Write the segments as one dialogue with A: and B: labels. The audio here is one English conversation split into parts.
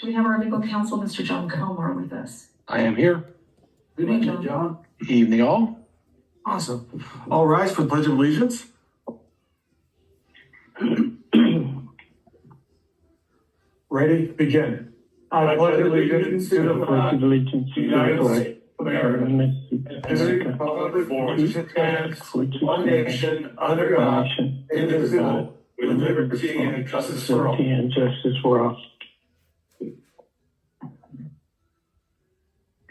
A: Do we have our legal counsel, Mr. John Comer, with us?
B: I am here.
A: Good evening, John.
B: Evening all.
C: Awesome. All rise for the Pledge of Allegiance. Ready? Begin. I pledge allegiance to the flag of the United States of America, and to the republic for which it stands, one nation, under God, indivisible, with liberty and justice for all.
D: And justice for all.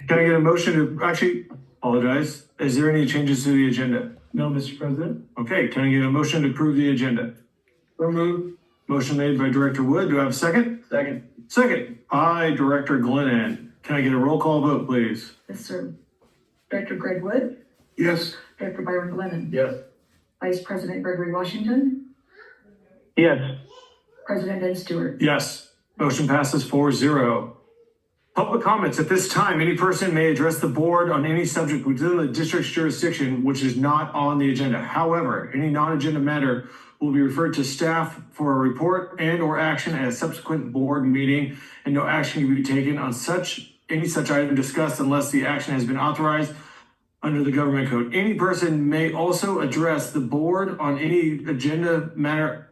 C: Can I get a motion to, actually, apologize. Is there any changes to the agenda?
D: No, Mr. President.
C: Okay, can I get a motion to approve the agenda?
D: So moved.
C: Motion made by Director Wood. Do I have a second?
D: Second.
C: Second by Director Glennon. Can I get a roll call vote, please?
A: Yes, sir. Director Greg Wood,
D: Yes.
A: Director Byron Glennon,
D: Yes.
A: Vice President Gregory Washington,
D: Yes.
A: President Ben Stewart.
C: Yes. Motion passes 4-0. Public comments. At this time, any person may address the board on any subject within the district's jurisdiction which is not on the agenda. However, any non-agenda matter will be referred to staff for a report and or action at a subsequent board meeting, and no action can be taken on any such item discussed unless the action has been authorized under the government code. Any person may also address the board on any agenda matter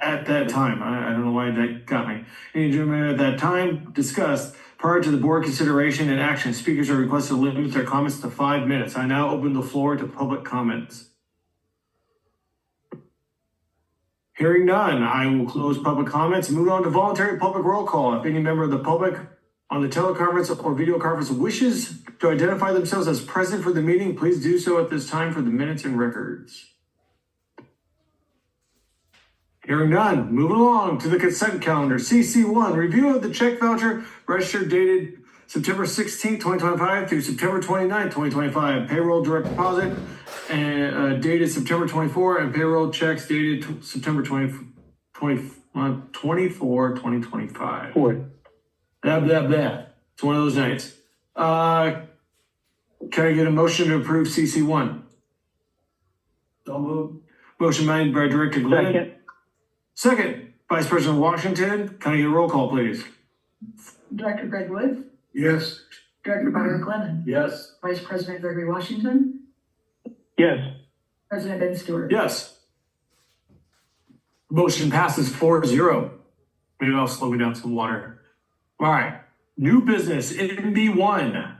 C: at that time. I don't know why that got me. Any agenda matter at that time discussed prior to the board consideration and action. Speakers are requested to limit their comments to 5 minutes. I now open the floor to public comments. Hearing none, I will close public comments and move on to voluntary public roll call. If any member of the public on the teleconference or video conference wishes to identify themselves as present for the meeting, please do so at this time for the minutes and records. Hearing none, moving along to the consent calendar. CC1, review of the check voucher register dated September 16th, 2025 through September 29th, 2025. Payroll direct deposit and dated September 24, and payroll checks dated September 24, 2025.
D: Fourth.
C: Blah, blah, blah. It's one of those nights. Can I get a motion to approve CC1?
D: So moved.
C: Motion made by Director Glenn.
D: Second.
C: Second, Vice President Washington. Can I get a roll call, please?
A: Director Greg Wood,
D: Yes.
A: Director Byron Glennon,
D: Yes.
A: Vice President Gregory Washington,
D: Yes.
A: President Ben Stewart.
C: Yes. Motion passes 4-0. Maybe I'll slow me down some water. All right. New business, NB1.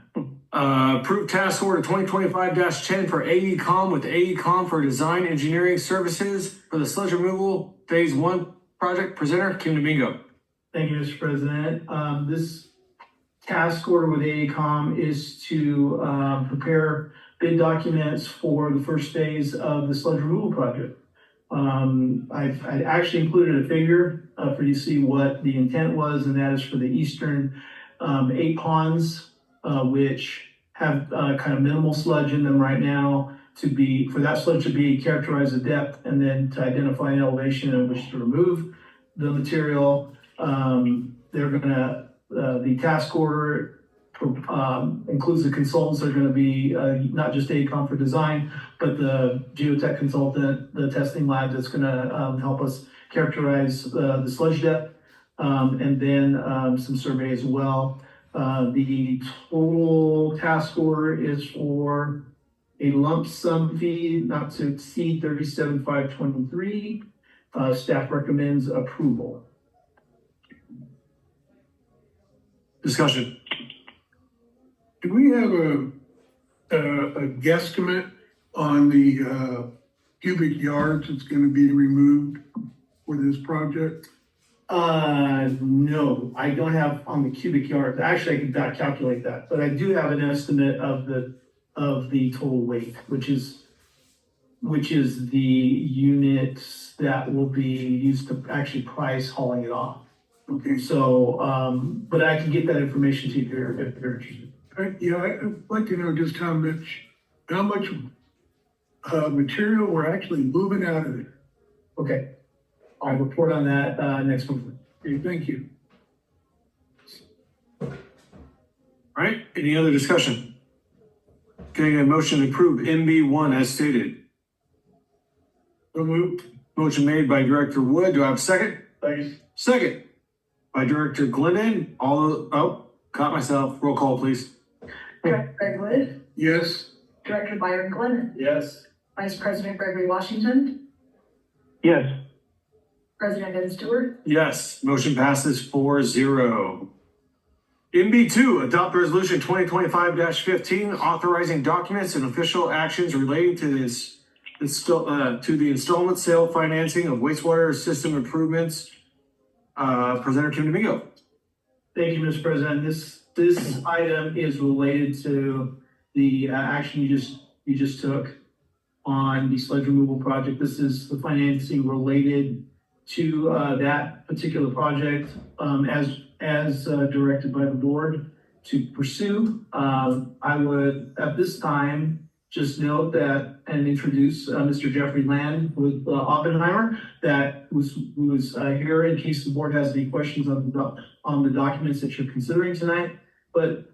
C: Approved task order 2025-10 for AECom with AECom for design engineering services for the sludge removal phase 1 project. Presenter, Kim Domingo.
E: Thank you, Mr. President. This task order with AECom is to prepare bid documents for the first phase of the sludge removal project. I actually included a figure for you to see what the intent was, and that is for the eastern 8 ponds, which have kind of minimal sludge in them right now, for that sludge to be characterized at depth, and then to identify an elevation in which to remove the material. The task order includes the consultants that are going to be not just AECom for design, but the geotech consultant, the testing lab that's going to help us characterize the sludge depth, and then some survey as well. The total task order is for a lump sum fee not to exceed $37,523. Staff recommends approval.
C: Discussion.
F: Do we have a guesstimate on the cubic yards that's going to be removed for this project?
E: No, I don't have on the cubic yards. Actually, I could not calculate that, but I do have an estimate of the total weight, which is the units that will be used to actually price hauling it off.
F: Okay,
E: So, but I can get that information to you if you're interested.
F: I'd like to know just how much material we're actually moving out of there.
E: Okay, I'll report on that next month.
F: Okay, thank you.
C: All right, any other discussion? Can I get a motion to approve MB1 as stated?
F: So moved.
C: Motion made by Director Wood. Do I have a second? Second by Director Glidden. Caught myself. Roll call, please.
A: Director Greg Wood,
F: Yes,
A: Director Byron Glennon,
E: Yes.
A: Vice President Gregory Washington,
D: Yes.
A: President Ed Stewart,
C: Yes, motion passes 4-0. MB2, adopt resolution 2025-15, authorizing documents and official actions relating to to the installment sale financing of wastewater system improvements. Presenter Kim Domingo.
E: Thank you, Mr. President. This item is related to the action you just took on the sludge removal project. This is the financing related to that particular project as directed by the board to pursue. I would at this time just note that and introduce Mr. Jeffrey Land with Oppenheimer that was here in case the board has any questions on the documents that you're considering tonight. But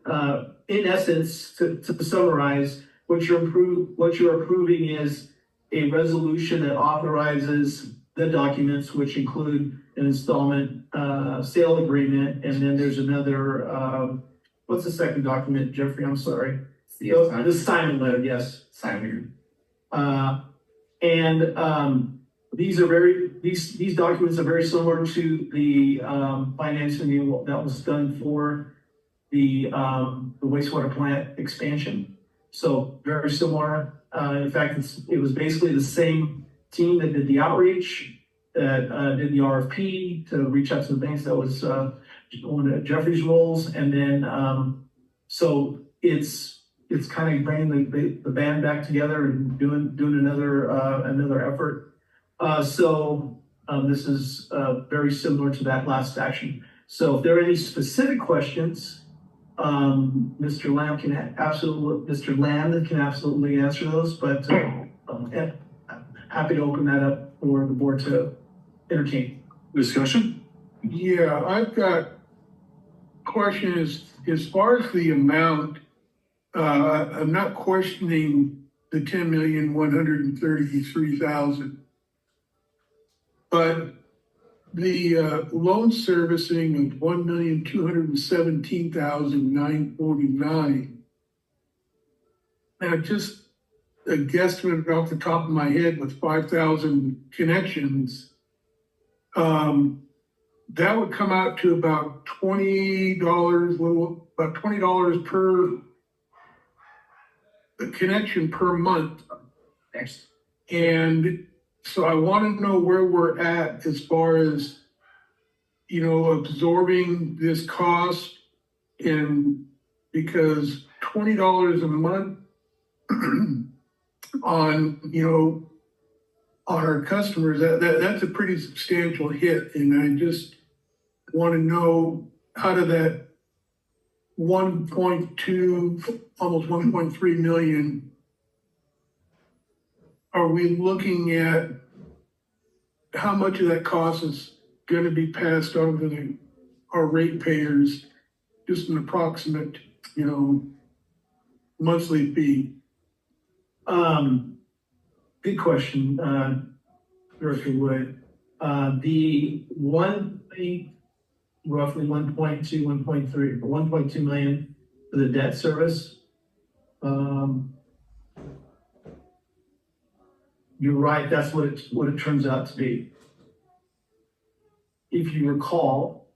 E: in essence, to summarize, what you're approving is a resolution that authorizes the documents, which include an installment sale agreement, and then there's another. What's the second document, Jeffrey? I'm sorry. The assignment letter. Yes, assignment. These documents are very similar to the financing that was done for the wastewater plant expansion. So very similar. In fact, it was basically the same team that did the outreach, that did the RFP to reach out to the banks. That was one of Jeffrey's roles. And then, so it's kind of bringing the band back together and doing another effort. This is very similar to that last action. So if there are any specific questions, Mr. Lamb can absolutely answer those, but happy to open that up for the board to entertain.
C: Discussion?
F: yeah, I've got question as far as the amount, I'm not questioning the 10,133,000. But the loan servicing of 1,217,949. Now, just a guesstimate off the top of my head with 5,000 connections, that would come out to about $20, about $20 per connection per month.
C: Next.
F: And so I want to know where we're at as far as, absorbing this cost, and because $20 a month on our customers, that's a pretty substantial hit. And I just want to know out of that 1.2, almost 1.3 million, are we looking at how much of that cost is going to be passed on to our ratepayers, just an approximate, monthly fee?
E: Good question, Director Wood. The roughly 1.2 million for the debt service. You're right, that's what it turns out to be. If you recall,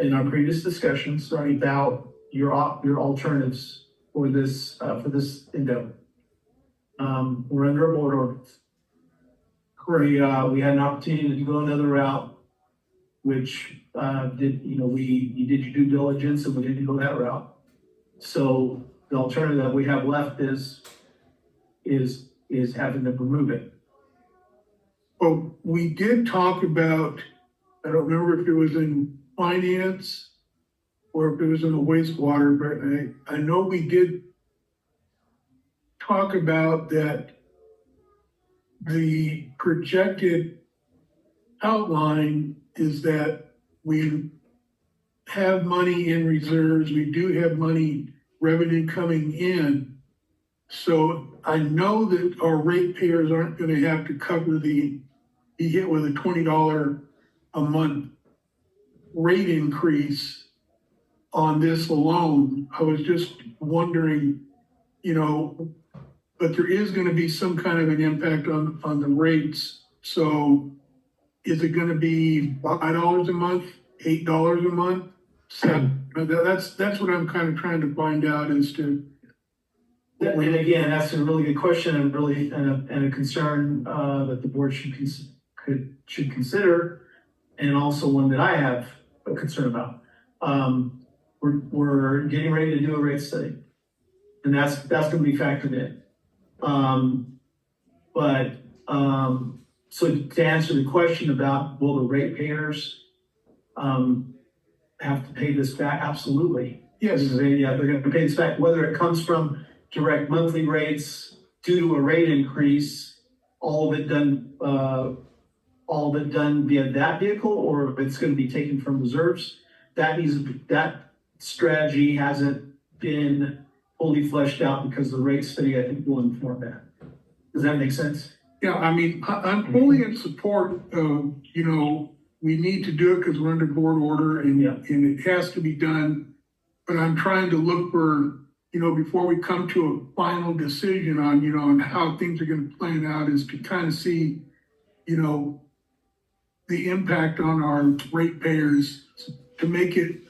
E: in our previous discussions about your alternatives for this endeavor, we're under a board ordinance. We had an opportunity to go another route, which you did your due diligence and we didn't go that route. So the alternative that we have left is having to remove it.
F: Well, we did talk about, I don't remember if it was in finance or if it was in the wastewater, but I know we did talk about that the projected outline is that we have money in reserves, we do have revenue coming in. So I know that our ratepayers aren't going to have to cover be hit with a $20 a month rate increase on this alone. I was just wondering, but there is gonna be some kind of an impact on the rates. So is it gonna be $5 a month, $8 a month? That's what I'm kind of trying to find out as to.
E: And again, that's a really good question and really, and a concern, that the board should consider. And also one that I have a concern about. We're getting ready to do a rate study. And that's gonna be factored in. So to answer the question about, will the ratepayers, have to pay this back? Absolutely.
F: Yes,
E: Yeah, they're gonna pay this back, whether it comes from direct monthly rates due to a rate increase, all of it done via that vehicle, or if it's gonna be taken from reserves. That strategy hasn't been fully fleshed out because the rate study, I think, will inform that. Does that make sense?
F: yeah, I mean, I'm fully in support of, we need to do it because we're under board order and it has to be done. But I'm trying to look for, before we come to a final decision on, on how things are gonna plan out, is to kind of see, the impact on our ratepayers to make it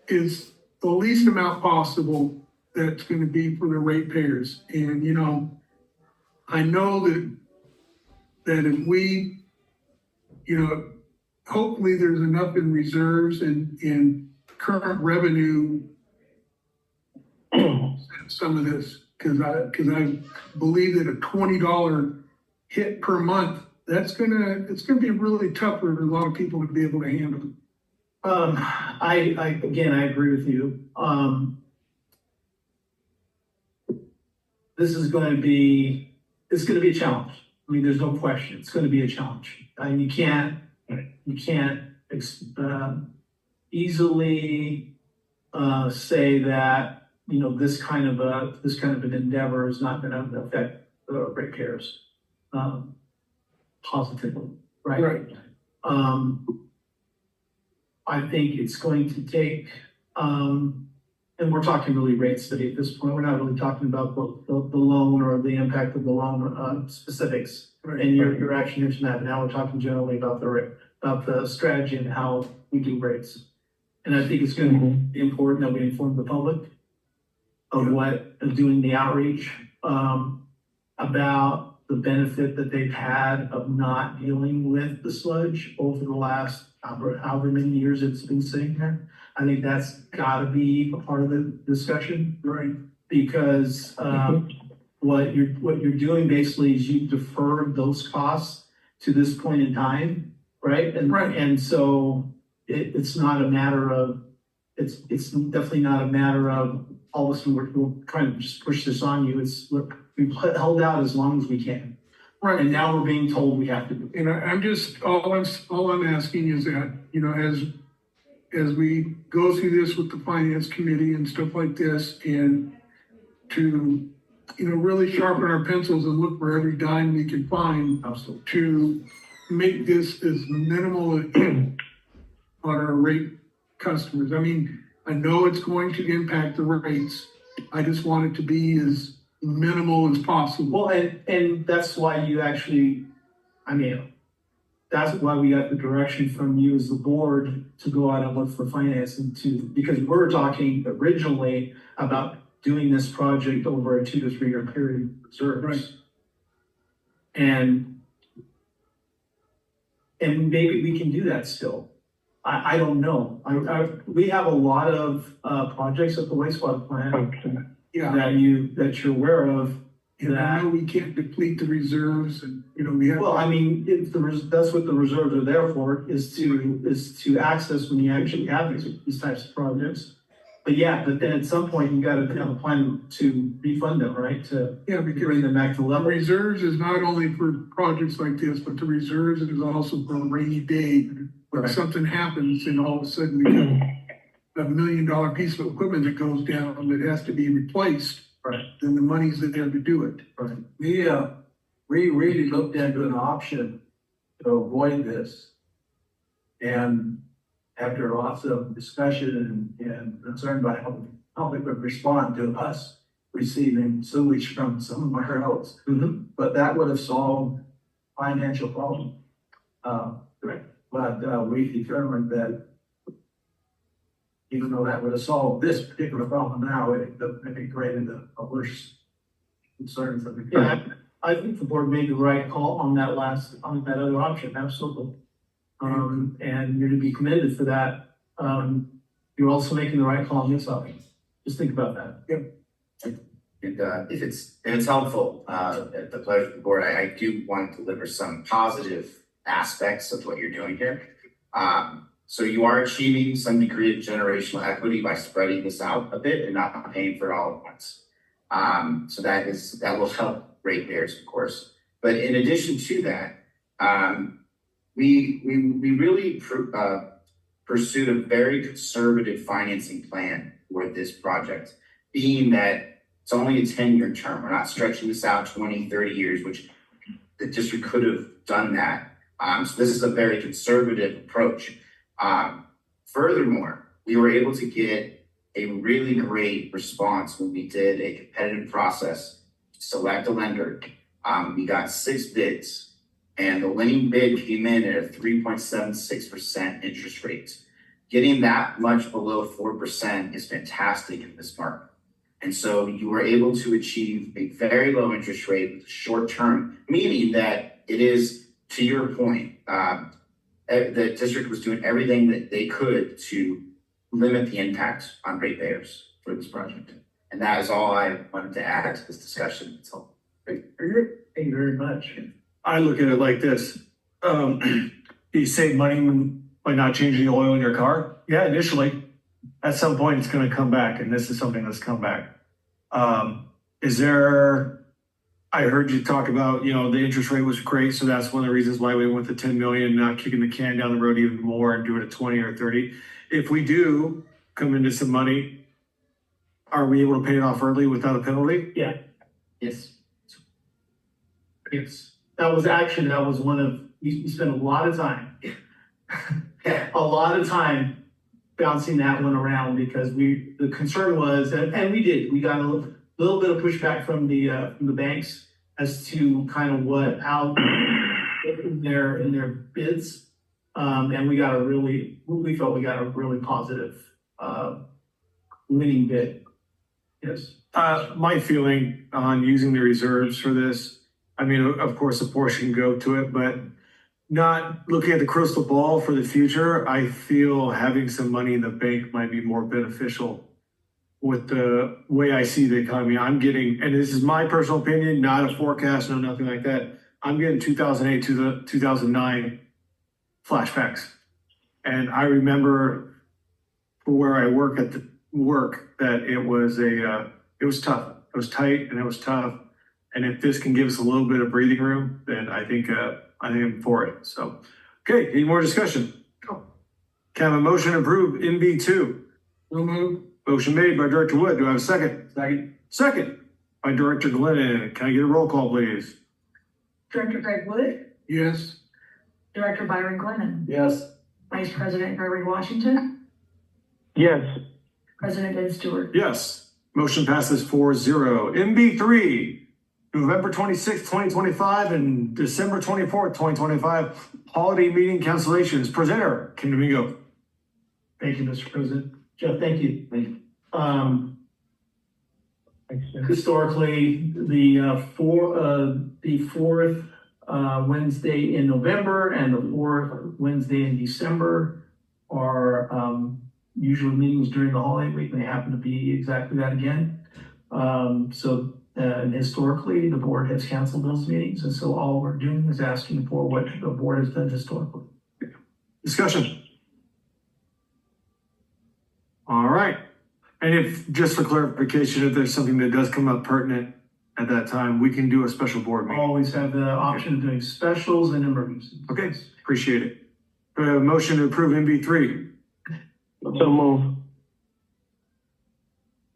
F: is the least amount possible that's gonna be for the ratepayers. And, I know that if we, hopefully there's enough in reserves and current revenue some of this, because I believe that a $20 hit per month, it's gonna be really tough for a lot of people to be able to handle.
E: I agree with you. It's gonna be a challenge. I mean, there's no question, it's gonna be a challenge. And you can't easily say that, this kind of an endeavor is not gonna affect the ratepayers positively, right?
F: Right.
E: I think it's going to take, and we're talking really rate study at this point. We're not really talking about the loan or the impact of the loan specifics.
F: Right.
E: And your action here tonight. Now we're talking generally about the strategy and how we do rates. And I think it's going to be important that we inform the public of doing the outreach about the benefit that they've had of not dealing with the sludge over the last however many years it's been sitting there. I think that's gotta be a part of the discussion.
F: Right.
E: Because what you're doing basically is you deferred those costs to this point in time, right? And so it's not a matter of, it's definitely not a matter of all of a sudden we're trying to just push this on you. We've held out as long as we can.
F: Right.
E: And now we're being told we have to do it.
F: And I'm just, all I'm asking is that, as we go through this with the finance committee and stuff like this, and to, really sharpen our pencils and look for every dime we can find.
E: Absolutely.
F: To make this as minimal on our rate customers. I mean, I know it's going to impact the rates. I just want it to be as minimal as possible.
E: Well, and that's why you actually, that's why we got the direction from you as the board to go out and look for financing too, because we're talking originally about doing this project over a 2 to 3 year period of reserves.
F: Right.
E: And maybe we can do that still. I don't know. We have a lot of projects at the wastewater plant
F: Yeah.
E: that you're aware of.
F: And I know we can't deplete the reserves and, we have.
E: Well, that's what the reserves are there for, is to access when you actually have these types of projects. But then at some point you gotta have a plan to refund them, right? To
F: Because
E: bring them back to
F: the
E: level.
F: reserves is not only for projects like this, but the reserves is also for a rainy day. When
E: Right.
F: something happens and all of a sudden we have $1 million piece of equipment that goes down that has to be replaced.
E: Right.
F: Then the money's there to do it.
E: Right.
B: We really looked into an option to avoid this. And after lots of discussion and concern about how the public would respond to us receiving sewage from somewhere else. But that would have solved financial problem. But we determined that even though that would have solved this particular problem now, it created a worse concern for the.
E: Yeah, I think the board made the right call on that other option, absolutely. And you're to be commended for that. You're also making the right call on this option. Just think about that.
G: And if it's helpful, at the pleasure of the board, I do want to deliver some positive aspects of what you're doing here. So you are achieving some degree of generational equity by spreading this out a bit and not paying for it all at once. So that will help ratepayers, of course. But in addition to that, we really pursued a very conservative financing plan for this project, being that it's only a 10-year term. We're not stretching this out 20, 30 years, which the district could have done that. So this is a very conservative approach. Furthermore, we were able to get a really great response when we did a competitive process to select a lender. We got 6 bids, and the winning bid came in at a 3.76% interest rate. Getting that much below 4% is fantastic in this market. And so you were able to achieve a very low interest rate with short term, meaning that it is, to your point, the district was doing everything that they could to limit the impact on ratepayers for this project. And that is all I wanted to add to this discussion. So,
E: Thank you very much.
C: I look at it like this. You save money by not changing the oil in your car. Yeah, initially. At some point, it's going to come back, and this is something that's come back. I heard you talk about, the interest rate was great, so that's one of the reasons why we went to 10 million, not kicking the can down the road even more and do it at 20 or 30. If we do come into some money, are we able to pay it off early without a penalty?
E: Yeah.
G: yes.
E: Yes. That was one of, we spent a lot of time, bouncing that one around because the concern was, and we got a little bit of pushback from the banks as to kind of how in their bids. And we felt we got a really positive, winning bid. Yes.
C: My feeling on using the reserves for this, of course, a portion can go to it, but not looking at the crystal ball for the future, I feel having some money in the bank might be more beneficial with the way I see the economy. I'm getting, and this is my personal opinion, not a forecast, no, nothing like that. I'm getting 2008 to 2009 flashbacks. And I remember where I work that it was tough. It was tight and it was tough. And if this can give us a little bit of breathing room, then I think I'm for it. So, okay, any more discussion? Can I have a motion to approve MV2?
F: So moved.
C: Motion made by Director Wood. Do I have a second? Second by Director Glennon. Can I get a roll call, please?
A: Director Greg Wood,
F: Yes.
A: Director Byron Glennon,
B: Yes.
A: Vice President Gregory Washington,
D: Yes.
A: President Ben Stewart.
C: Yes. Motion passes 4-0. MB3, November 26, 2025 and December 24th, 2025, holiday meeting cancellations. Presenter, Kim Domingo.
E: Thank you, Mr. President. Jeff, thank you.
D: Thanks, Jim.
E: Historically, the fourth Wednesday in November and the fourth Wednesday in December are usual meetings during the holiday week. They happen to be exactly that again. And historically, the board has canceled those meetings, and so all we're doing is asking for what the board has done historically.
C: Discussion. All right. And if, just for clarification, if there's something that does come up pertinent at that time, we can do a special board meeting.
E: Always have the option of doing specials and emergencies.
C: Okay, appreciate it. Do I have a motion to approve MB3?
D: So move.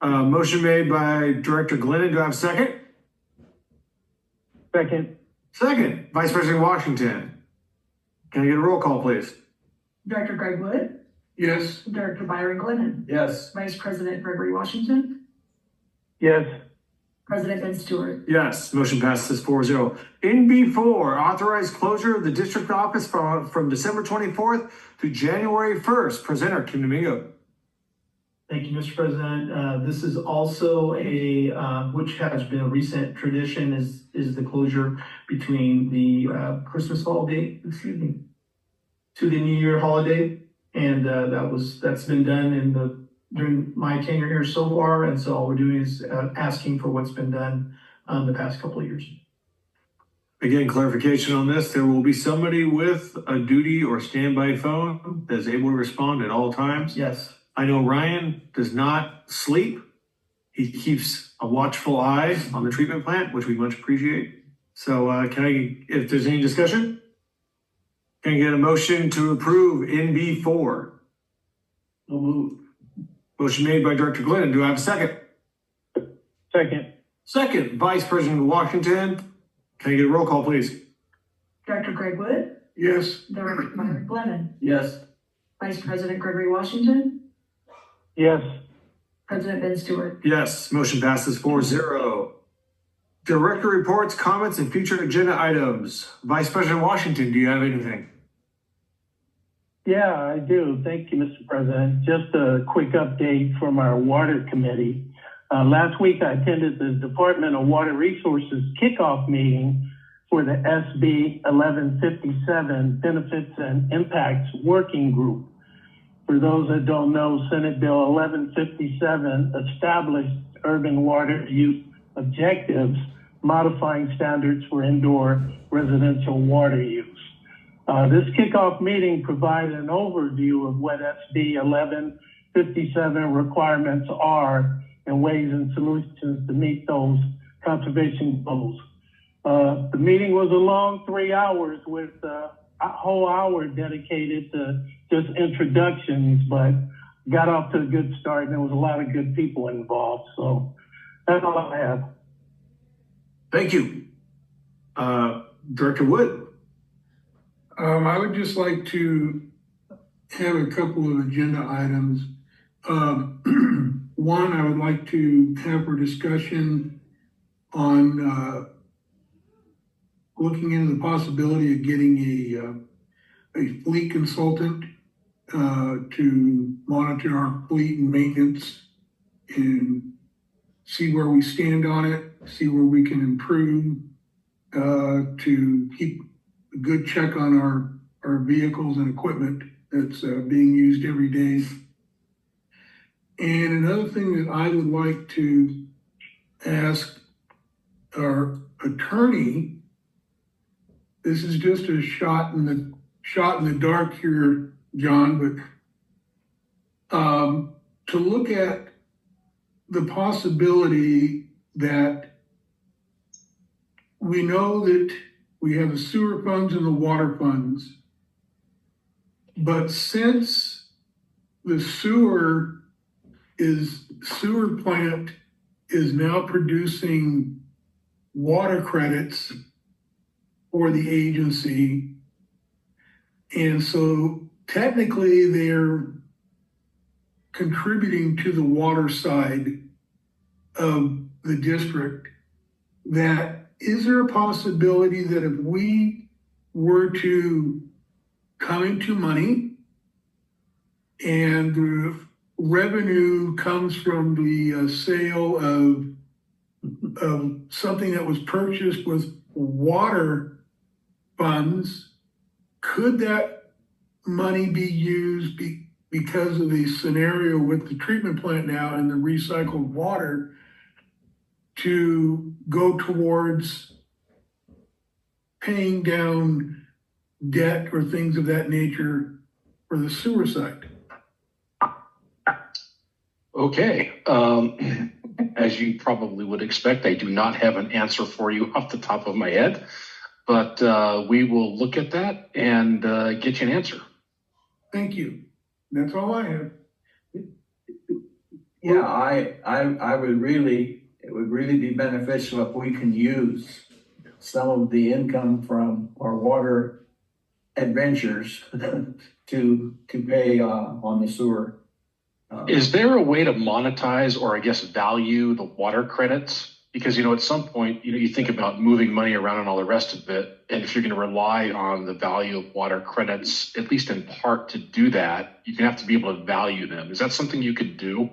C: Motion made by Director Glennon. Do I have a second?
D: Second.
C: Second, Vice President Washington. Can I get a roll call, please?
A: Director Greg Wood,
F: Yes.
A: Director Byron Glennon,
B: Yes.
A: Vice President Gregory Washington,
D: Yes.
A: President Ben Stewart.
C: Yes, motion passes 4-0. NB4, authorize closure of the district office from December 24th to January 1st. Presenter Kim Domingo.
E: Thank you, Mr. President. This is also which has been a recent tradition, is the closure between the Christmas holiday, to the New Year holiday. And that's been done during my tenure here so far. And so all we're doing is asking for what's been done the past couple of years.
C: Again, clarification on this, there will be somebody with a duty or standby phone that's able to respond at all times.
E: Yes.
C: I know Ryan does not sleep. He keeps a watchful eye on the treatment plant, which we much appreciate. So if there's any discussion, can I get a motion to approve NB4?
B: We'll move.
C: Motion made by Director Glennon. Do I have a second?
D: Second.
C: Second, Vice President Washington. Can I get a roll call, please?
A: Director Greg Wood,
F: Yes.
A: Director Byron Glennon,
B: Yes.
A: Vice President Gregory Washington,
D: Yes.
A: President Ben Stewart.
C: Yes, motion passes 4-0. Director reports, comments, and future agenda items. Vice President Washington, do you have anything?
D: Yeah, I do. Thank you, Mr. President. Just a quick update from our Water Committee. Last week, I attended the Department of Water Resources kickoff meeting for the SB 1157 Benefits and Impacts Working Group. For those that don't know, Senate Bill 1157 established urban water use objectives, modifying standards for indoor residential water use. This kickoff meeting provided an overview of what SB 1157 requirements are and ways and solutions to meet those conservation goals. The meeting was a long 3 hours with a whole hour dedicated to just introductions, but got off to a good start and there was a lot of good people involved. So that's all I have.
C: Thank you. Director Wood.
F: I would just like to have a couple of agenda items. One, I would like to have for discussion on looking into the possibility of getting a fleet consultant to monitor our fleet and maintenance and see where we stand on it, see where we can improve, to keep a good check on our vehicles and equipment that's being used every day. And another thing that I would like to ask our attorney, this is just a shot in the dark here, John, but to look at the possibility that we know that we have the sewer funds and the water funds, but since the sewer plant is now producing water credits for the agency, and so technically they're contributing to the water side of the district, that is there a possibility that if we were to come into money and the revenue comes from the sale of something that was purchased with water funds, could that money be used because of the scenario with the treatment plant now and the recycled water to go towards paying down debt or things of that nature for the sewer side?
H: Okay, as you probably would expect, I do not have an answer for you off the top of my head, but we will look at that and get you an answer.
F: Thank you. That's all I have.
B: Yeah, I would really, it would really be beneficial if we can use some of the income from our water adventures to pay, on the sewer.
H: Is there a way to monetize or I guess value the water credits? Because, at some point, you think about moving money around and all the rest of it. And if you're going to rely on the value of water credits, at least in part to do that, you're going to have to be able to value them. Is that something you could do?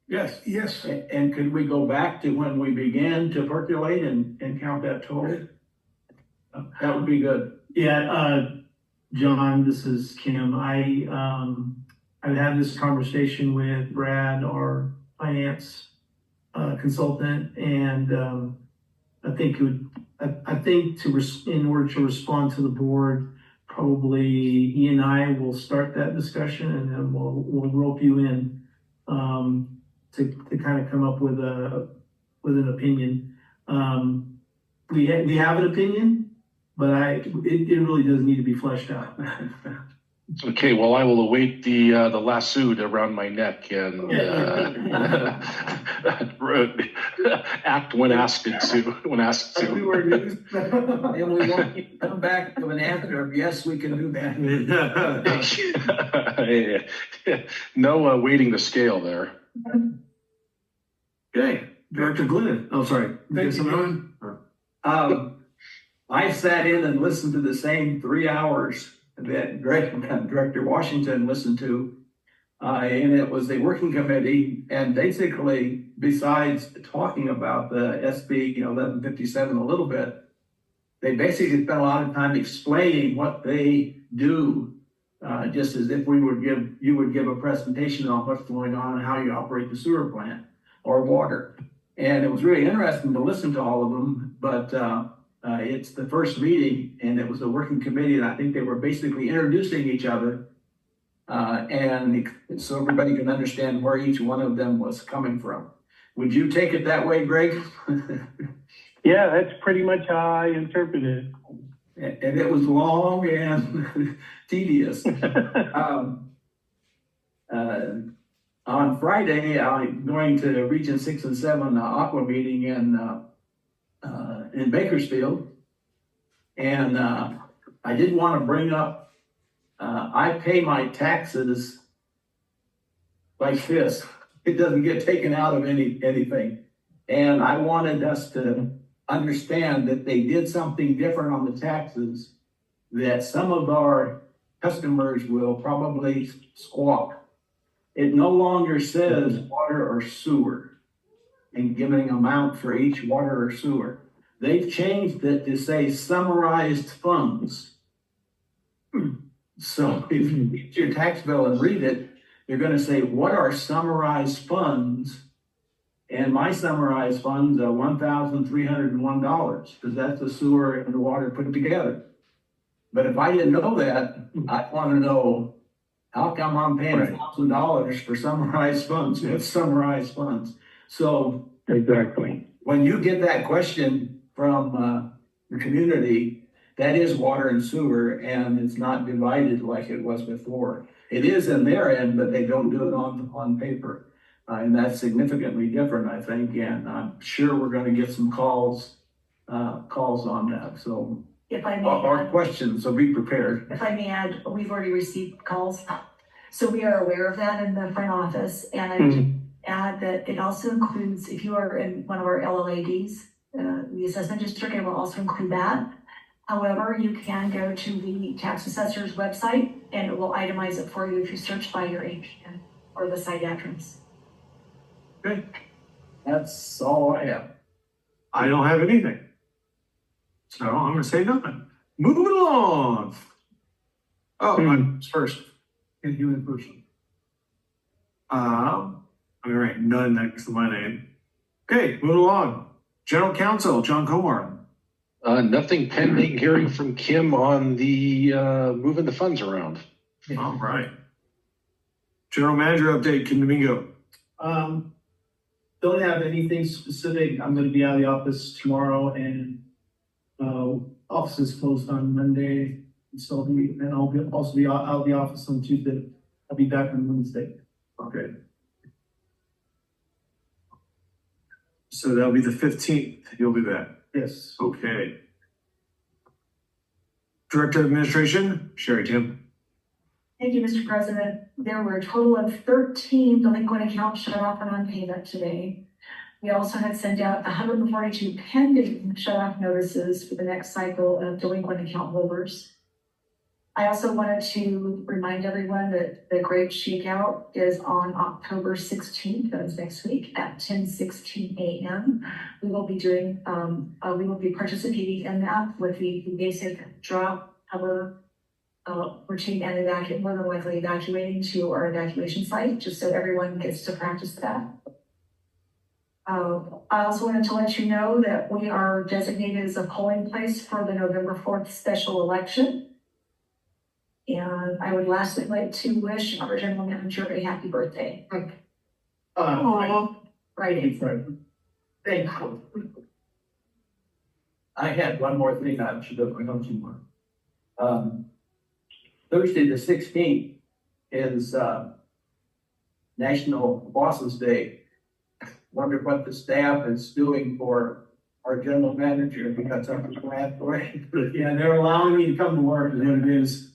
B: Yes.
F: Yes.
B: And could we go back to when we began to percolate and count that total? That would be good.
E: Yeah, John, this is Kim. I've had this conversation with Brad, our finance consultant, and I think in order to respond to the board, probably he and I will start that discussion, and then we'll rope you in to kind of come up with an opinion. We have an opinion, but it really does need to be fleshed out.
H: Okay, well, I will await the lasso around my neck and act when asked to.
B: We were news, and we want you to come back with an answer of yes, we can do that.
H: No waiting the scale there.
C: Okay, Director Glenn. Oh, sorry.
F: Thank you, John.
B: I sat in and listened to the same 3 hours that Director Washington listened to. And it was the working committee, and basically, besides talking about the SB 1157 a little bit, they basically spent a lot of time explaining what they do, just as if you would give a presentation on what's going on and how you operate the sewer plant or water. And it was really interesting to listen to all of them, but it's the first meeting, and it was a working committee, and I think they were basically introducing each other, and so everybody can understand where each one of them was coming from. Would you take it that way, Greg?
D: Yeah, that's pretty much how I interpret it.
B: And it was long and tedious. On Friday, I'm going to Region 6 and 7 Aqua meeting in Bakersfield. And I did want to bring up, I pay my taxes like this. It doesn't get taken out of anything. And I wanted us to understand that they did something different on the taxes that some of our customers will probably squawk. It no longer says water or sewer and giving amount for each water or sewer. They've changed it to say summarized funds. So if you get your tax bill and read it, you're going to say, what are summarized funds? And my summarized funds are $1,301 because that's the sewer and the water put together. But if I didn't know that, I'd want to know, how come I'm paying $1,000 for summarized funds? It's summarized funds. So
D: Exactly.
B: when you get that question from the community, that is water and sewer, and it's not divided like it was before. It is in their end, but they don't do it on paper. And that's significantly different, I think, and I'm sure we're going to get some calls on that. So
A: If I may
B: our
A: add,
B: questions, so be prepared.
A: we've already received calls. So we are aware of that in the front office. And I would add that it also includes, if you are in one of our LLADs, the assessment district, it will also include that. However, you can go to the tax assessor's website and it will itemize it for you if you search by your APN or the site address.
B: Okay, that's all I have.
C: I don't have anything. So I'm going to say nothing. Moving along. Oh, I'm first.
B: Can you in person?
C: I'm going to write none next to my name. Okay, moving along. General Counsel, John Comar.
H: Nothing pending. Hearing from Kim on the moving the funds around.
C: All right. General Manager update, Kim Domingo.
E: Don't have anything specific. I'm gonna be out of the office tomorrow, and office is closed on Monday. So I'll also be out of the office on Tuesday. I'll be back on Wednesday.
C: Okay. So that'll be the 15th. You'll be back.
E: Yes.
C: Okay. Director of Administration, Sherry Tim.
A: Thank you, Mr. President. There were a total of 13 delinquent accounts shut off and on payment today. We also had sent out 142 pending shut off notices for the next cycle of delinquent account holders. I also wanted to remind everyone that the Great Shakeout is on October 16th, that's next week at 10:16 a.m. We will be doing, we will be participating in that with the basic drop, cover, routine and more than likely evacuating to our evacuation site, just so everyone gets to practice that. I also wanted to let you know that we are designated as a polling place for the November 4th special election. And I would lastly like to wish our general manager a happy birthday. Friday.
B: Thank you. I had one more thing I should have gone to more. Thursday, the 16th is, National Bosses Day. Wonder what the staff is doing for our general manager, because I'm glad for it.
C: Yeah, they're allowing me to come to work, is what it is.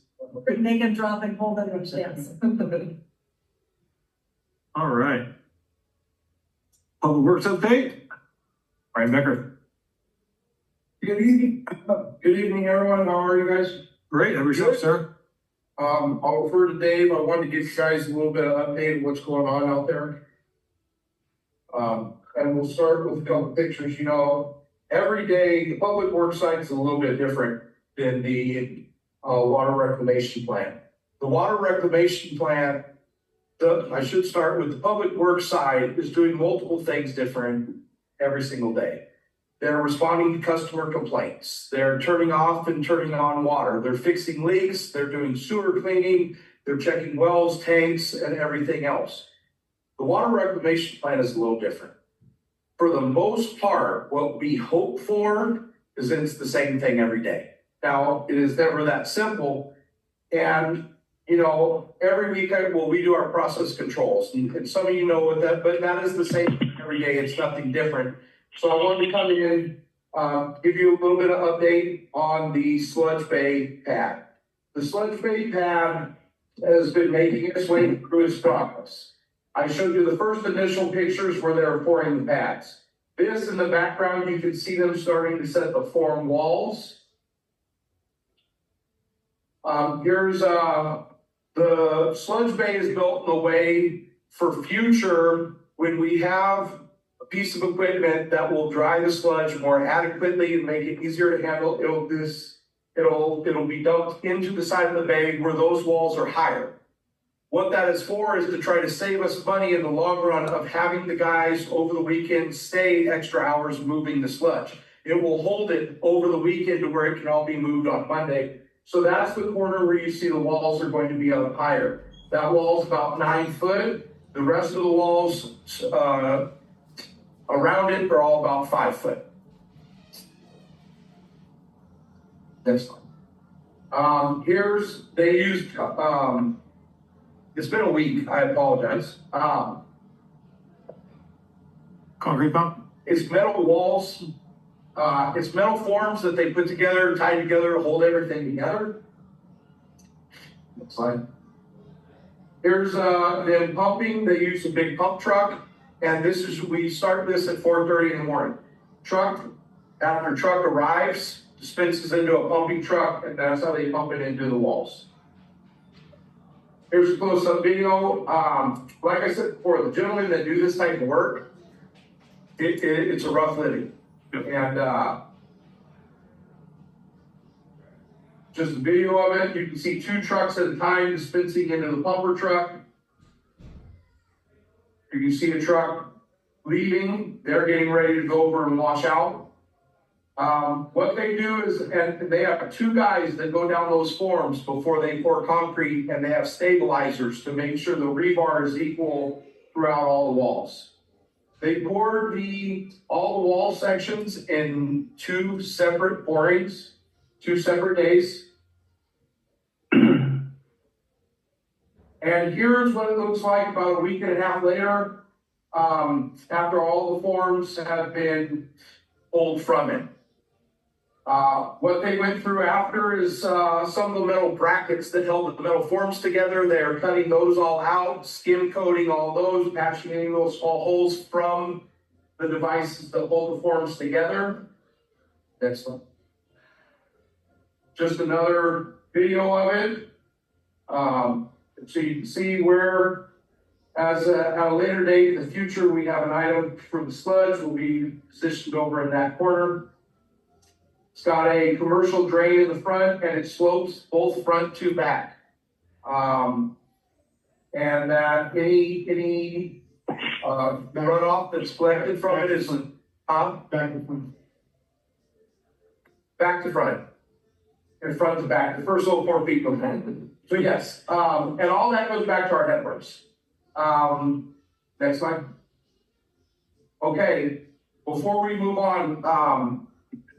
A: Make him drop and hold them upstairs.
C: All right. Public Works update? Brian Becker.
I: Good evening. Good evening, everyone. How are you guys?
C: Great, have yourself, sir.
I: I'll refer to Dave. I wanted to give you guys a little bit of update of what's going on out there. And we'll start with a couple pictures. You know, every day, the public works site is a little bit different than the water reclamation plan. The water reclamation plan, I should start with the public works side, is doing multiple things different every single day. They're responding to customer complaints. They're turning off and turning on water. They're fixing leaks. They're doing sewer cleaning. They're checking wells, tanks, and everything else. The water reclamation plan is a little different. For the most part, what we hope for is that it's the same thing every day. Now, it is never that simple. And, you know, every week, we do our process controls. And some of you know what that, but that is the same every day. It's nothing different. So I wanted to come in, give you a little bit of update on the sludge bay pad. The sludge bay pad has been making its way through its process. I showed you the first initial pictures where they were pouring the pads. This in the background, you can see them starting to set the form walls. Here's the sludge bay is built in a way for future when we have a piece of equipment that will dry the sludge more adequately and make it easier to handle. It'll be dumped into the side of the bay where those walls are higher. What that is for is to try to save us money in the long run of having the guys over the weekend stay extra hours moving the sludge. It will hold it over the weekend to where it can all be moved on Monday. So that's the corner where you see the walls are going to be up higher. That wall's about 9 foot. The rest of the walls around it are all about 5 foot. Next one. They used, it's been a week, I apologize.
C: Concrete pump?
I: It's metal walls. It's metal forms that they put together, tied together to hold everything together. Next slide. Here's them pumping. They use a big pump truck. And we start this at 4:30 in the morning. After truck arrives, dispenses into a pumping truck, and that's how they pump it into the walls. Here's a close-up video. Like I said before, the gentlemen that do this type of work, it's a rough living.
C: Yep.
I: And just a video of it. You can see 2 trucks at a time dispensing into the pumper truck. You can see a truck leaving. They're getting ready to go over and wash out. What they do is, and they have 2 guys that go down those forms before they pour concrete, and they have stabilizers to make sure the rebar is equal throughout all the walls. They pour all the wall sections in 2 separate pourings, 2 separate days. And here's what it looks like about a week and a half later, after all the forms have been pulled from it. What they went through after is, some of the metal brackets that held the metal forms together. They're cutting those all out, skim coating all those, patching any little small holes from the devices that hold the forms together. Next one. Just another video of it. So you can see where, at a later date in the future, we have an item for the sludge will be positioned over in that corner. It's got a commercial drain in the front and it slopes both front to back. And that any runoff that's collected from it is, back to front. And front to back, the first little 4 feet goes in. So yes, and all that goes back to our networks. Next slide. Okay, before we move on,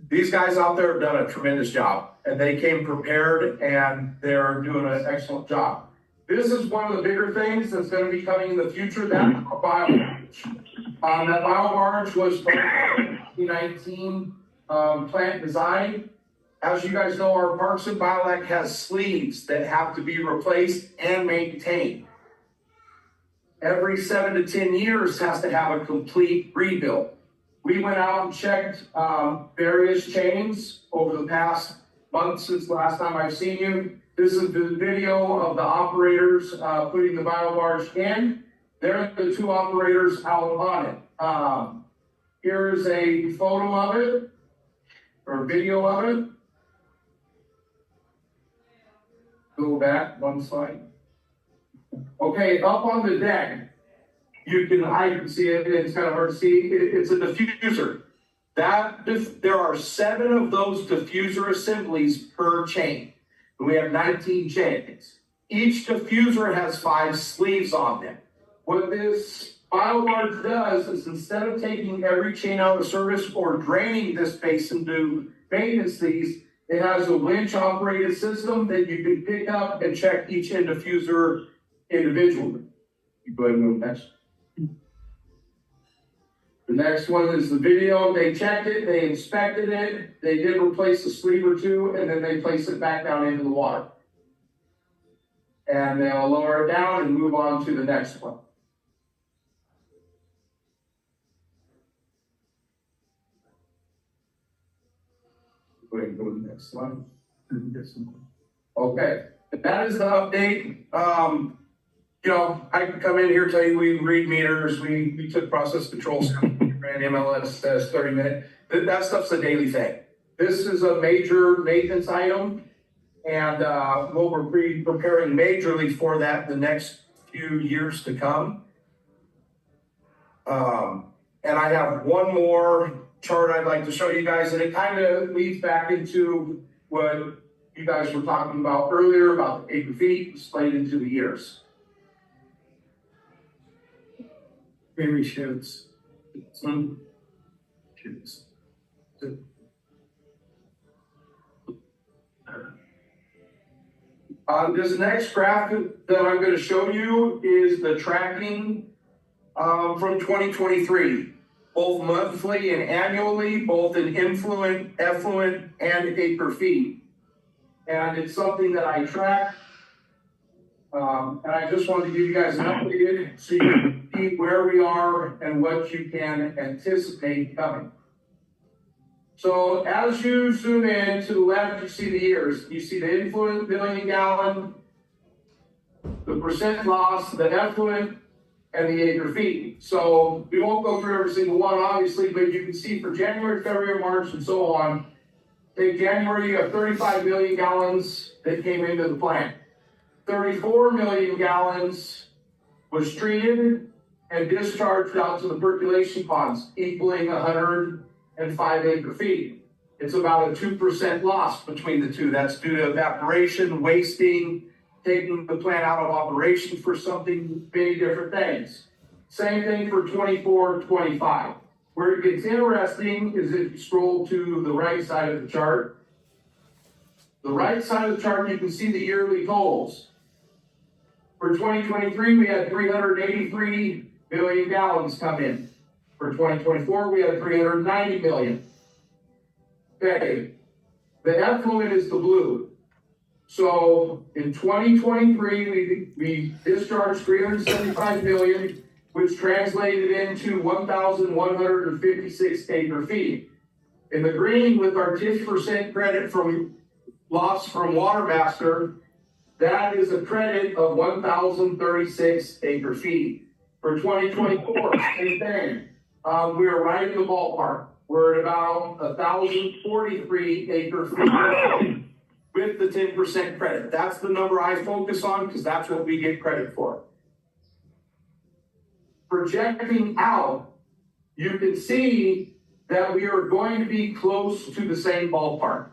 I: these guys out there have done a tremendous job and they came prepared and they're doing an excellent job. This is one of the bigger things that's going to be coming in the future. That's a bio barge. That bio barge was from 2019 plant design. As you guys know, our Parks and Biolec has sleeves that have to be replaced and maintained. Every 7 to 10 years has to have a complete rebuild. We went out and checked various chains over the past month since the last time I've seen you. This is the video of the operators putting the bio barge in. They're the 2 operators out on it. Here's a photo of it, or video of it. Go back 1 slide. Okay, up on the deck, I can see it, it's kind of hard to see, it's a diffuser. There are 7 of those diffuser assemblies per chain. We have 19 chains. Each diffuser has 5 sleeves on them. What this bio barge does is instead of taking every chain out of service or draining this basin to maintenance these, it has a winch operated system that you can pick up and check each end diffuser individually. You go ahead and move next. The next one is the video. They checked it, they inspected it, they did replace a sleeve or 2, and then they place it back down into the water. And they'll lower it down and move on to the next one. Go ahead and go to the next slide. Okay, that is the update. I can come in here and tell you we read meters, we took process controls, ran MLS 30-minute. That stuff's a daily thing. This is a major maintenance item, and we'll be preparing majorly for that the next few years to come. And I have one more chart I'd like to show you guys, and it kind of leads back into what you guys were talking about earlier about the acre feet split into the years.
E: Very shoots. Some shoots.
I: This next graph that I'm going to show you is the tracking from 2023, both monthly and annually, both in influent, effluent, and acre feet. And it's something that I track. And I just wanted to give you guys an update so you can see where we are and what you can anticipate coming. So as you zoom in to the left, you see the years. You see the influent billion gallon, the percent loss, the effluent, and the acre feet. So we won't go through every single one, obviously, but you can see for January, February, March, and so on. Take January, you have 35 million gallons that came into the plant. 34 million gallons was treated and discharged out to the percolation ponds, equaling 105 acre feet. It's about a 2% loss between the two. That's due to evaporation, wasting, taking the plant out of operation for something, many different things. Same thing for 24-25. Where it gets interesting is if you scroll to the right side of the chart. The right side of the chart, you can see the yearly totals. For 2023, we had 383 billion gallons come in. For 2024, we had 390 million. Okay, The effluent is the blue. So in 2023, we discharged 375 million, which translated into 1,156 acre feet. In the green, with our 10% credit from loss from Water Master, that is a credit of 1,036 acre feet. For 2024, same thing. We are right in the ballpark. We're at about 1,043 acre feet with the 10% credit. That's the number I focus on because that's what we get credit for. Projecting out, you can see that we are going to be close to the same ballpark.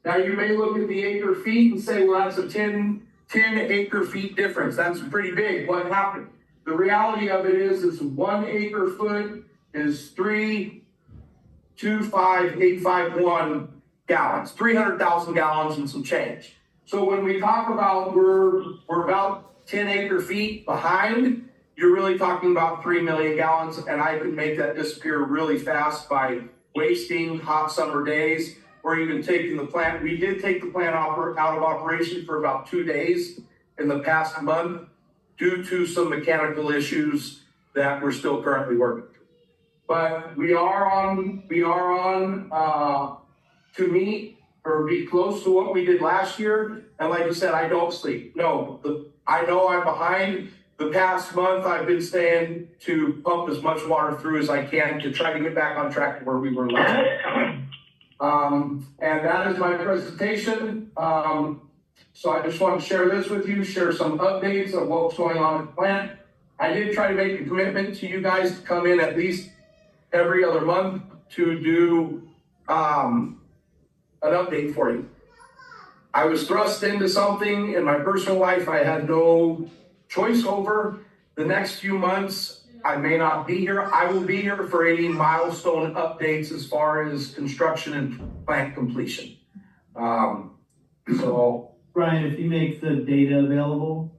I: Now you may look at the acre feet and say, well, that's a 10 acre feet difference. That's pretty big. What happened? The reality of it is 1 acre foot is 325,851 gallons, 300,000 gallons and some change. So when we talk about we're about 10 acre feet behind, you're really talking about 3 million gallons, and I can make that disappear really fast by wasting hot summer days or even taking the plant. We did take the plant out of operation for about 2 days in the past month due to some mechanical issues that we're still currently working through. But we are on to meet or be close to what we did last year. And like you said, I don't sleep. No, I know I'm behind. The past month, I've been staying to pump as much water through as I can to try to get back on track to where we were last year. And that is my presentation. So I just want to share this with you, share some updates of what's going on at the plant. I did try to make a commitment to you guys to come in at least every other month to do an update for you. I was thrust into something in my personal life I had no choice over. The next few months, I may not be here. I will be here for any milestone updates as far as construction and plant completion. So
E: Brian, if you make the data available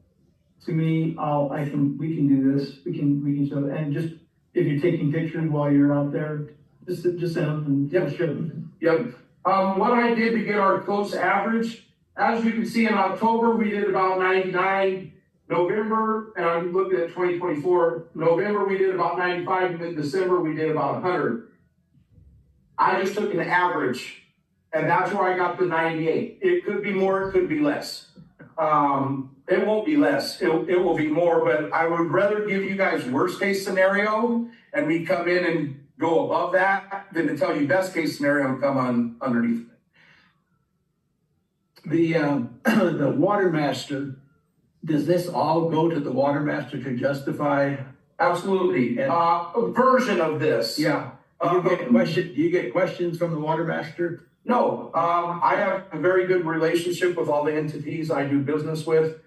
E: to me, we can do this. We can show, and just, if you're taking pictures while you're out there, just send them and show them.
I: Yep. What I did to get our close average, as you can see in October, we did about 99. November, and I'm looking at 2024, November we did about 95, and then December we did about 100. I just took an average, and that's where I got the 98. It could be more, it could be less. It won't be less, it will be more, but I would rather give you guys worst case scenario, and we come in and go above that, than to tell you best case scenario and come on underneath it.
B: The Water Master, does this all go to the Water Master to justify?
I: Absolutely, a version of this.
B: Yeah. Do you get questions from the Water Master?
I: No, I have a very good relationship with all the entities I do business with.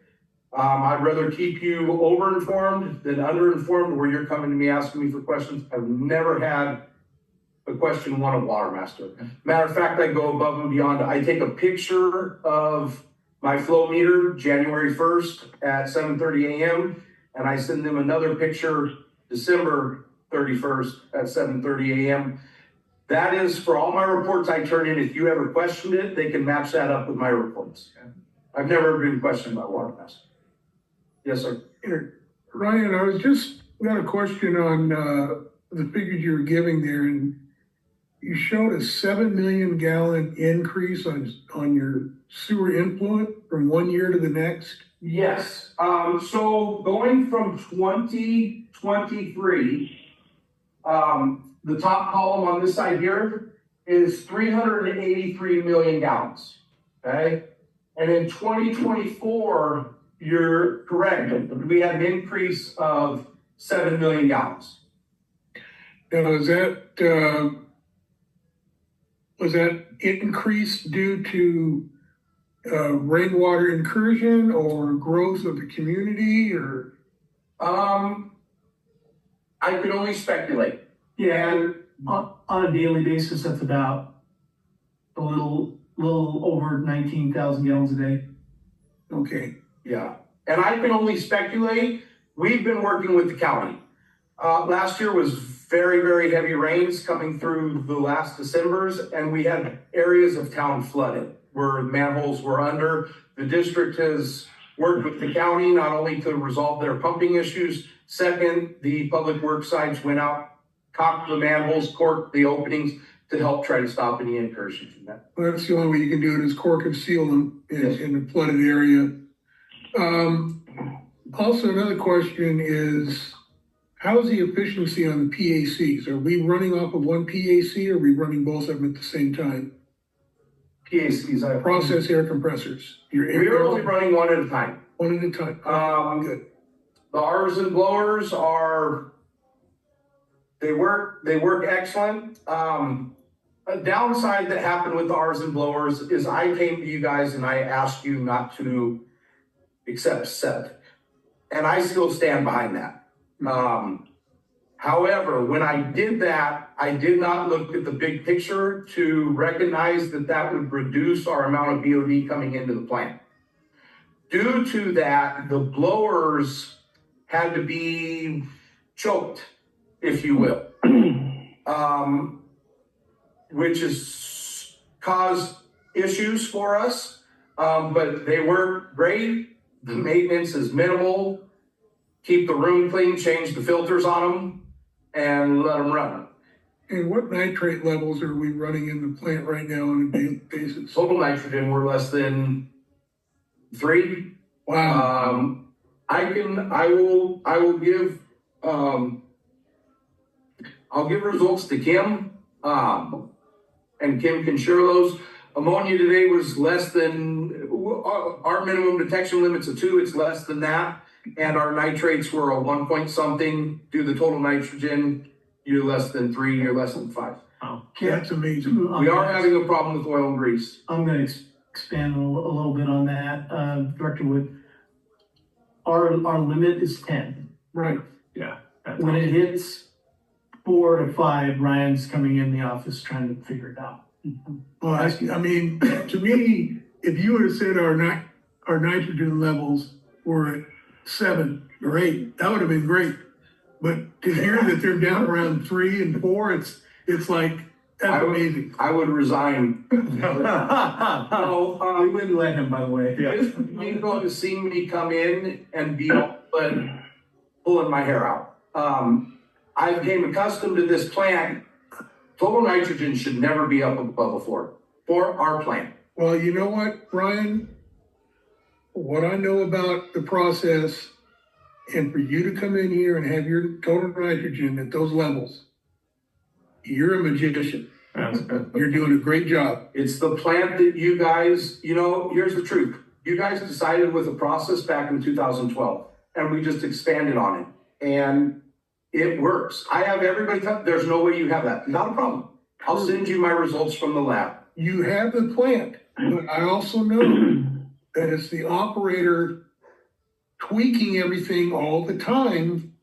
I: I'd rather keep you over-informed than under-informed where you're coming to me asking me for questions. I've never had a question one of Water Master. Matter of fact, I go above and beyond. I take a picture of my flow meter January 1st at 7:30 a.m. and I send them another picture December 31st at 7:30 a.m. That is for all my reports I turn in. If you ever questioned it, they can match that up with my reports. I've never been questioned by Water Master. Yes, sir.
F: Ryan, I was just got a question on the figures you were giving there, and you showed a 7 million gallon increase on your sewer influent from 1 year to the next.
I: Yes. So going from 2023, the top column on this side here is 383 million gallons. Okay. And in 2024, you're correct. We had an increase of 7 million gallons.
F: Now, was that increase due to rainwater incursion or growth of the community, or?
I: I can only speculate.
E: Yeah, on a daily basis, that's about a little over 19,000 gallons a day.
F: Okay.
I: Yeah, and I can only speculate. We've been working with the county. Last year was very, very heavy rains coming through the last Decembers, and we had areas of town flooded where manholes were under. The district has worked with the county not only to resolve their pumping issues. Second, the public works sites went out, caulked the manholes, corked the openings to help try to stop any incursion from that.
F: Well, that's the only way you can do it is cork and seal them in a flooded area. Also, another question is, how's the efficiency on the PACs? Are we running off of one PAC or are we running both of them at the same time?
I: PACs,
F: Process air compressors.
I: we're only running one at a time.
F: One at a time. Good.
I: The artisan blowers they work excellent. A downside that happened with the artisan blowers is I came to you guys and I asked you not to accept septic. And I still stand behind that. However, when I did that, I did not look at the big picture to recognize that that would reduce our amount of BOD coming into the plant. Due to that, the blowers had to be choked, if you will, which has caused issues for us, but they work great. The maintenance is minimal. Keep the room clean, change the filters on them, and let them run.
F: And what nitrate levels are we running in the plant right now on a daily basis?
I: Total nitrogen, we're less than 3.
F: Wow.
I: I'll give results to Kim, and Kim can share those. Ammonia today was less than, our minimum detection limit's a 2, it's less than that. And our nitrates were a 1 point something. Do the total nitrogen, you're less than 3, you're less than 5.
F: That's amazing.
I: We are having a problem with oil and grease.
E: I'm gonna expand a little bit on that, Director Wood. Our limit is 10.
F: Right.
C: Yeah.
E: When it hits 4 to 5, Ryan's coming in the office trying to figure it out.
F: Well, I mean, to me, if you would have said our nitrogen levels were at 7 or 8, that would have been great. But to hear that they're down around 3 and 4, it's like, that's amazing.
I: I would resign.
E: We wouldn't let him, by the way.
I: You're going to see me come in and be pulling my hair out. I became accustomed to this plant. Total nitrogen should never be up above a 4 for our plant.
F: Well, you know what, Ryan? What I know about the process, and for you to come in here and have your total nitrogen at those levels, you're a magician. You're doing a great job.
I: It's the plant that you guys, here's the truth. You guys decided with a process back in 2012, and we just expanded on it. And it works. I have everybody there's no way you have that. Not a problem. I'll send you my results from the lab.
F: You have the plant, but I also know that it's the operator tweaking everything all the time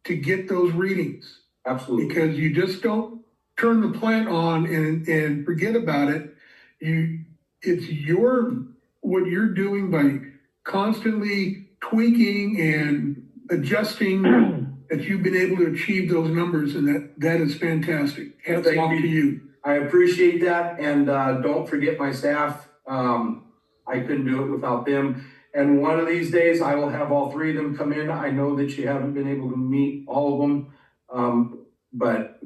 F: to get those readings.
I: Absolutely.
F: Because you just don't turn the plant on and forget about it. It's what you're doing by constantly tweaking and adjusting that you've been able to achieve those numbers, and that is fantastic. Hats off to you.
I: I appreciate that, and don't forget my staff. I couldn't do it without them. And one of these days, I will have all 3 of them come in. I know that you haven't been able to meet all of them, but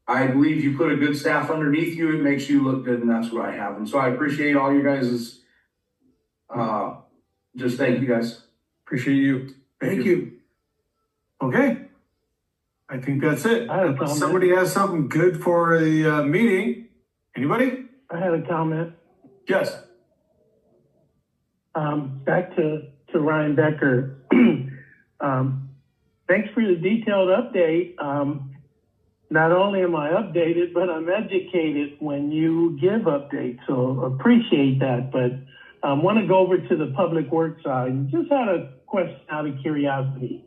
I: I believe you put a good staff underneath you. It makes you look good, and that's what I have. And so I appreciate all you guys', just thank you guys.
C: Appreciate you.
F: Thank you.
C: Okay. I think that's it.
D: I had a comment.
C: Somebody has something good for the meeting. Anybody?
D: I had a comment.
C: Yes.
D: Back to Ryan Becker. Thanks for the detailed update. Not only am I updated, but I'm educated when you give updates. So appreciate that. But I want to go over to the public works side. Just had a question out of curiosity.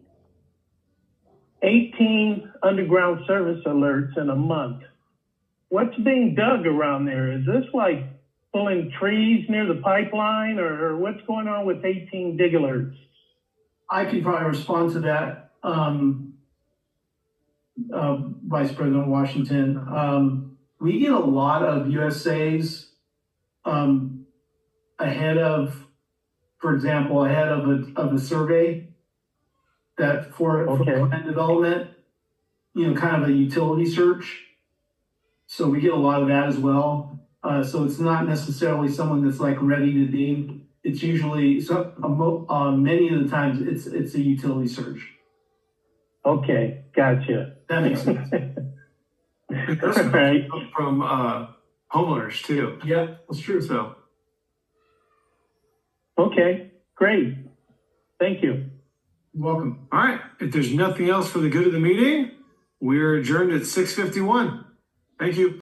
D: 18 underground service alerts in a month. What's being dug around there? Is this like pulling trees near the pipeline, or what's going on with 18 dig alerts?
E: I can probably respond to that. Vice President Washington. We get a lot of USAs ahead of, for example, ahead of a survey that for
D: Okay.
E: plan development, kind of a utility search. So we get a lot of that as well. So it's not necessarily someone that's like ready to dig. It's usually many of the times it's a utility search.
D: Okay, gotcha.
E: That makes sense.
C: It does come
D: Right.
C: from homeowners too.
E: Yeah, that's true.
C: So
D: Okay, great. Thank you.
E: Welcome.
C: all right. If there's nothing else for the good of the meeting, we're adjourned at 6:51. Thank you.